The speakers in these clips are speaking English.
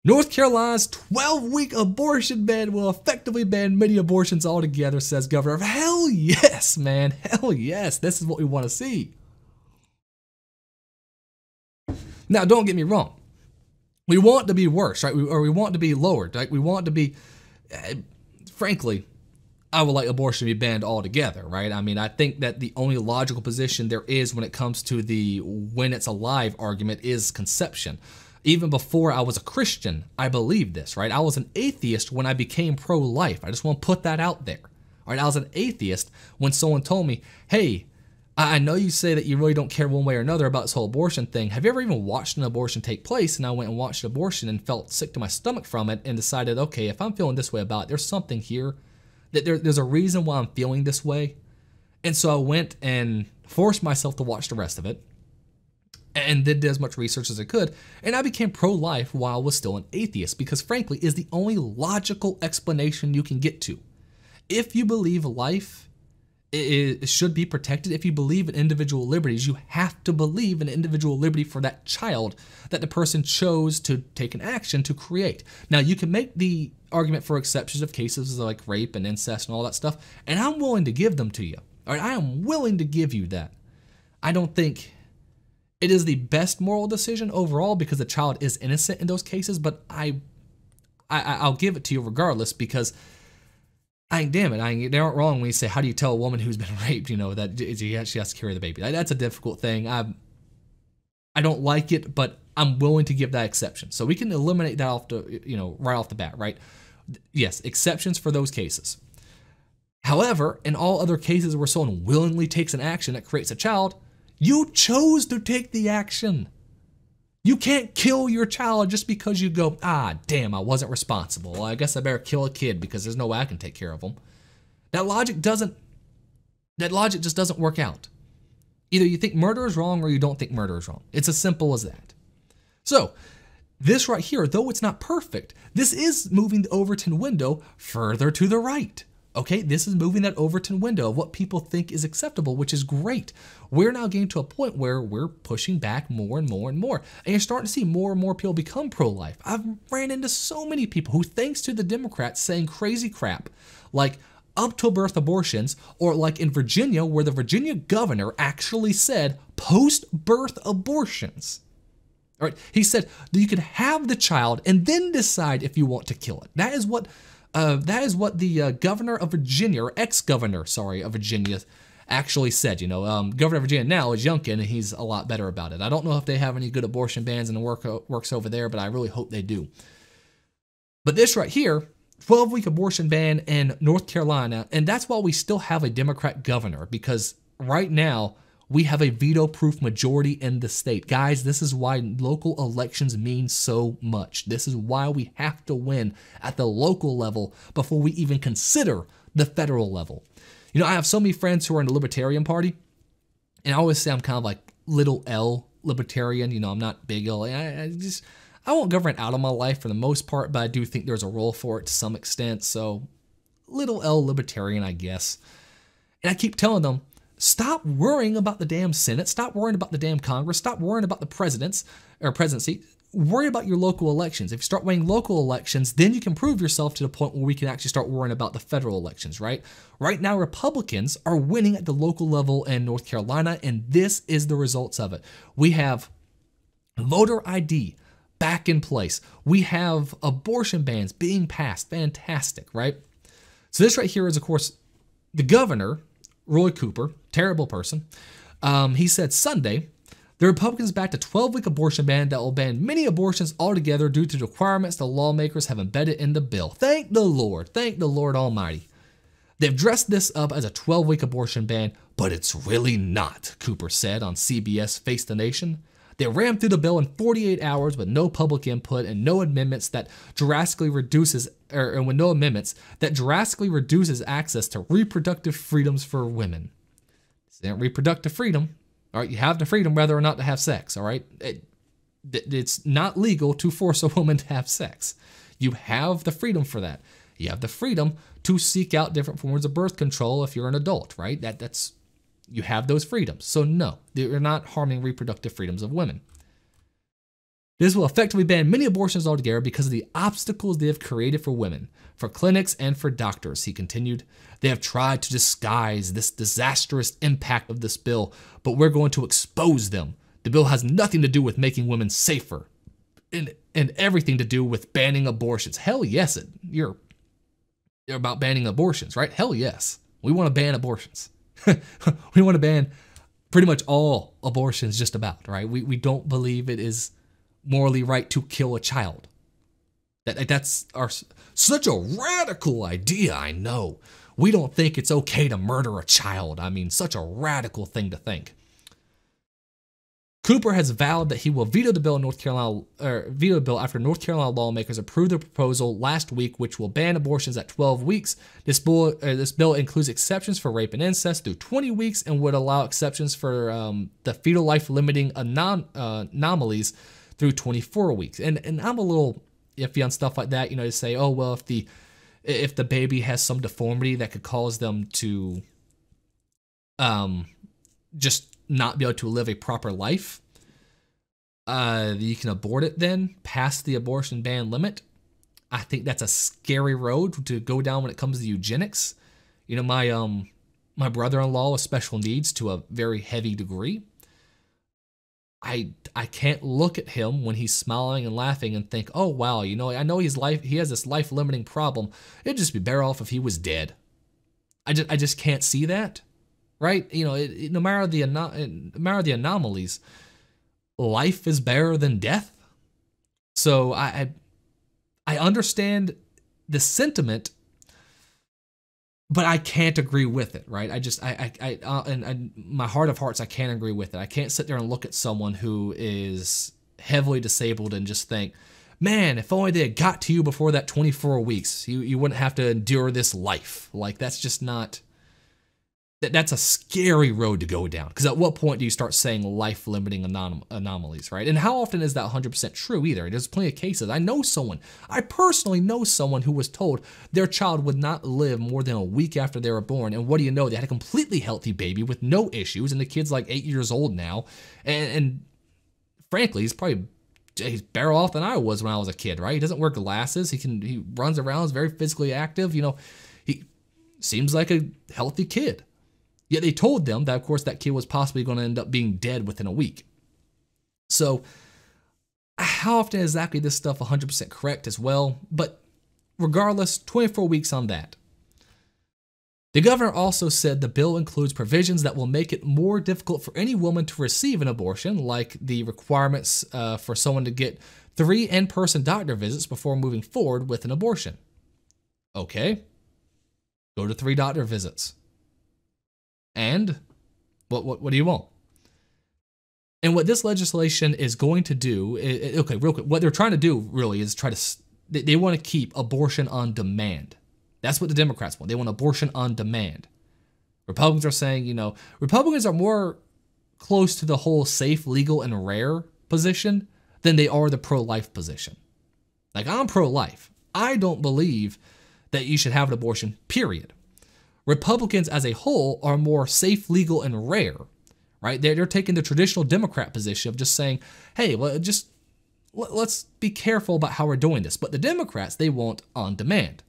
North Carolina's 12-week abortion ban will effectively ban many abortions altogether, says Governor. Hell yes, man. Hell yes. This is what we want to see. Now, don't get me wrong. We want to be worse, right? Or we want to be lowered, right? We want to be, frankly, I would like abortion to be banned altogether, right? I mean, I think that the only logical position there is when it comes to the when it's alive argument is conception. Even before I was a Christian, I believed this, right? I was an atheist when I became pro-life. I just want to put that out there, right? I was an atheist when someone told me, hey, I know you say that you really don't care one way or another about this whole abortion thing. Have you ever even watched an abortion take place? And I went and watched an abortion and felt sick to my stomach from it and decided, okay, if I'm feeling this way about it, there's something here. That there's a reason why I'm feeling this way. And so I went and forced myself to watch the rest of it and did as much research as I could. And I became pro-life while I was still an atheist because, frankly, is the only logical explanation you can get to. If you believe life it should be protected, if you believe in individual liberties, you have to believe in individual liberty for that child that the person chose to take an action to create. Now, you can make the argument for exceptions of cases like rape and incest and all that stuff, and I'm willing to give them to you. All right, I am willing to give you that. I don't think it is the best moral decision overall because the child is innocent in those cases, but I'll give it to you regardless because damn it, they aren't wrong when you say, how do you tell a woman who's been raped, you know, that she has to carry the baby? That's a difficult thing. I don't like it, but I'm willing to give that exception. So we can eliminate that off the, you know, right off the bat, right? Yes, exceptions for those cases. However, in all other cases where someone willingly takes an action that creates a child, you chose to take the action. You can't kill your child just because you go, damn, I wasn't responsible. Well, I guess I better kill a kid because there's no way I can take care of them. That logic just doesn't work out. Either you think murder is wrong or you don't think murder is wrong. It's as simple as that. So, this right here, though it's not perfect, this is moving the Overton window further to the right. Okay, this is moving that Overton window of what people think is acceptable, which is great. We're now getting to a point where we're pushing back more and more and more. And you're starting to see more and more people become pro-life. I've ran into so many people who, thanks to the Democrats saying crazy crap, like up to birth abortions, or like in Virginia, where the Virginia governor actually said post-birth abortions. All right, he said that you can have the child and then decide if you want to kill it. That is what the governor of Virginia, or ex-governor, sorry, of Virginia, actually said. You know, Governor of Virginia now is Youngkin, and he's a lot better about it. I don't know if they have any good abortion bans and works over there, but I really hope they do. But this right here, 12-week abortion ban in North Carolina, and that's why we still have a Democrat governor, because right now we have a veto-proof majority in the state. Guys, this is why local elections mean so much. This is why we have to win at the local level before we even consider the federal level. You know, I have so many friends who are in the Libertarian Party, and I always say I'm kind of like little L Libertarian. You know, I'm not big L. I want government out of my life for the most part, but I do think there's a role for it to some extent. So, little L Libertarian, I guess. And I keep telling them, stop worrying about the damn Senate. Stop worrying about the damn Congress. Stop worrying about the presidency. Worry about your local elections. If you start winning local elections, then you can prove yourself to the point where we can actually start worrying about the federal elections, right? Right now, Republicans are winning at the local level in North Carolina, and this is the results of it. We have voter ID back in place. We have abortion bans being passed. Fantastic, right? So this right here is, of course, the governor, Roy Cooper, terrible person. He said Sunday, the Republicans backed a 12-week abortion ban that will ban many abortions altogether due to the requirements the lawmakers have embedded in the bill. Thank the Lord. Thank the Lord Almighty. They've dressed this up as a 12-week abortion ban, but it's really not, Cooper said on CBS Face the Nation. They rammed through the bill in 48 hours with no public input and no amendments that drastically reduces access to reproductive freedoms for women. This isn't reproductive freedom. All right, you have the freedom whether or not to have sex. All right, it's not legal to force a woman to have sex. You have the freedom for that. You have the freedom to seek out different forms of birth control if you're an adult. Right? That's you have those freedoms. So no, they're not harming reproductive freedoms of women. This will effectively ban many abortions altogether because of the obstacles they have created for women, for clinics, and for doctors, he continued. They have tried to disguise this disastrous impact of this bill, but we're going to expose them. The bill has nothing to do with making women safer and everything to do with banning abortions. Hell yes, you're about banning abortions, right? Hell yes. We want to ban abortions. We want to ban pretty much all abortions just about, right? We don't believe it is morally right to kill a child. That's such a radical idea, I know. We don't think it's okay to murder a child. I mean, such a radical thing to think. Cooper has vowed that he will veto the bill in North Carolina, veto the bill after North Carolina lawmakers approved the proposal last week, which will ban abortions at 12 weeks. This bill includes exceptions for rape and incest through 20 weeks and would allow exceptions for the fetal life limiting anomalies through 24 weeks. And I'm a little iffy on stuff like that, you know, to say, oh, well, if the baby has some deformity that could cause them to just not be able to live a proper life, you can abort it then past the abortion ban limit. I think that's a scary road to go down when it comes to eugenics. You know, my brother-in-law with special needs to a very heavy degree. I can't look at him when he's smiling and laughing and think, oh wow, you know, I know he has this life-limiting problem. It'd just be better off if he was dead. I just can't see that. Right? You know, no matter the anomalies, life is better than death. So I understand the sentiment, but I can't agree with it. Right? And my heart of hearts, I can't agree with it. I can't sit there and look at someone who is heavily disabled and just think, man, if only they had got to you before that 24 weeks, you wouldn't have to endure this life. Like, that's just not. That's a scary road to go down, because at what point do you start saying life-limiting anomalies, right? And how often is that 100% true either? There's plenty of cases. I personally know someone who was told their child would not live more than a week after they were born, and what do you know? They had a completely healthy baby with no issues, and the kid's like 8 years old now, and frankly, he's better off than I was when I was a kid, right? He doesn't wear glasses. He runs around, is very physically active. You know, he seems like a healthy kid. Yet they told them that, of course, that kid was possibly going to end up being dead within a week. So how often is exactly this stuff 100% correct as well? But regardless, 24 weeks on that. The governor also said the bill includes provisions that will make it more difficult for any woman to receive an abortion, like the requirements for someone to get 3 in-person doctor visits before moving forward with an abortion. Okay, go to 3 doctor visits. And what do you want? And what this legislation is going to do, okay, real quick, what they're trying to do really is they want to keep abortion on demand. That's what the Democrats want. They want abortion on demand. Republicans are saying, you know, Republicans are more close to the whole safe, legal, and rare position than they are the pro-life position. Like, I'm pro-life. I don't believe that you should have an abortion, period. Republicans as a whole are more safe, legal, and rare, right? They're taking the traditional Democrat position of just saying, hey, well, let's be careful about how we're doing this. But the Democrats, they want on demand.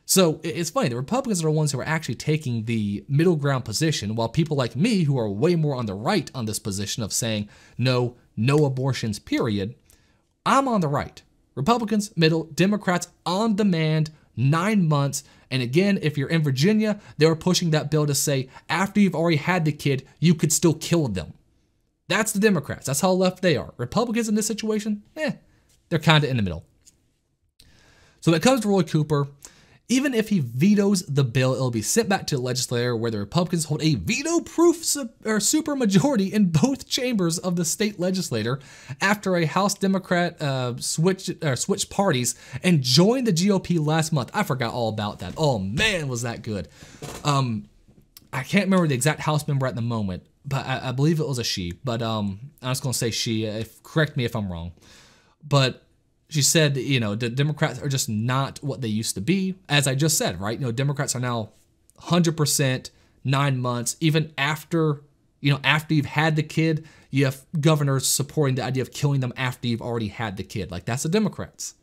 So it's funny, the Republicans are the ones who are actually taking the middle ground position, while people like me, who are way more on the right on this position of saying, no abortions, period, I'm on the right. Republicans, middle, Democrats, on demand, 9 months. And again, if you're in Virginia, they were pushing that bill to say after you've already had the kid, you could still kill them. That's the Democrats. That's how left they are. Republicans in this situation, they're kind of in the middle. So when it comes to Roy Cooper, even if he vetoes the bill, it'll be sent back to the legislature where the Republicans hold a veto-proof supermajority in both chambers of the state legislature after a House Democrat switched parties and joined the GOP last month. I forgot all about that. Oh man, was that good. I can't remember the exact House member at the moment, but I believe it was a she. But I'm just going to say she. Correct me if I'm wrong. But she said, you know, the Democrats are just not what they used to be. As I just said, right? You know, Democrats are now 100%, 9 months, even after You know, after you've had the kid, you have governors supporting the idea of killing them after you've already had the kid. Like, that's the Democrats.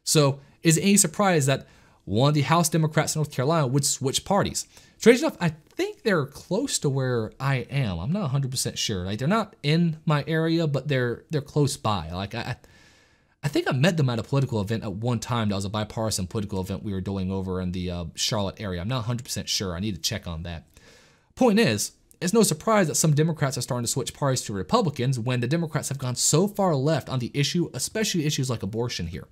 So is it any surprise that one of the House Democrats in North Carolina would switch parties? Strange enough, I think they're close to where I am. I'm not 100% sure. Like, they're not in my area, but they're close by. Like, I think I met them at a political event at one time. That was a bipartisan political event we were doing over in the Charlotte area. I'm not 100% sure. I need to check on that. Point is, it's no surprise that some Democrats are starting to switch parties to Republicans when the Democrats have gone so far left on the issue, especially issues like abortion here.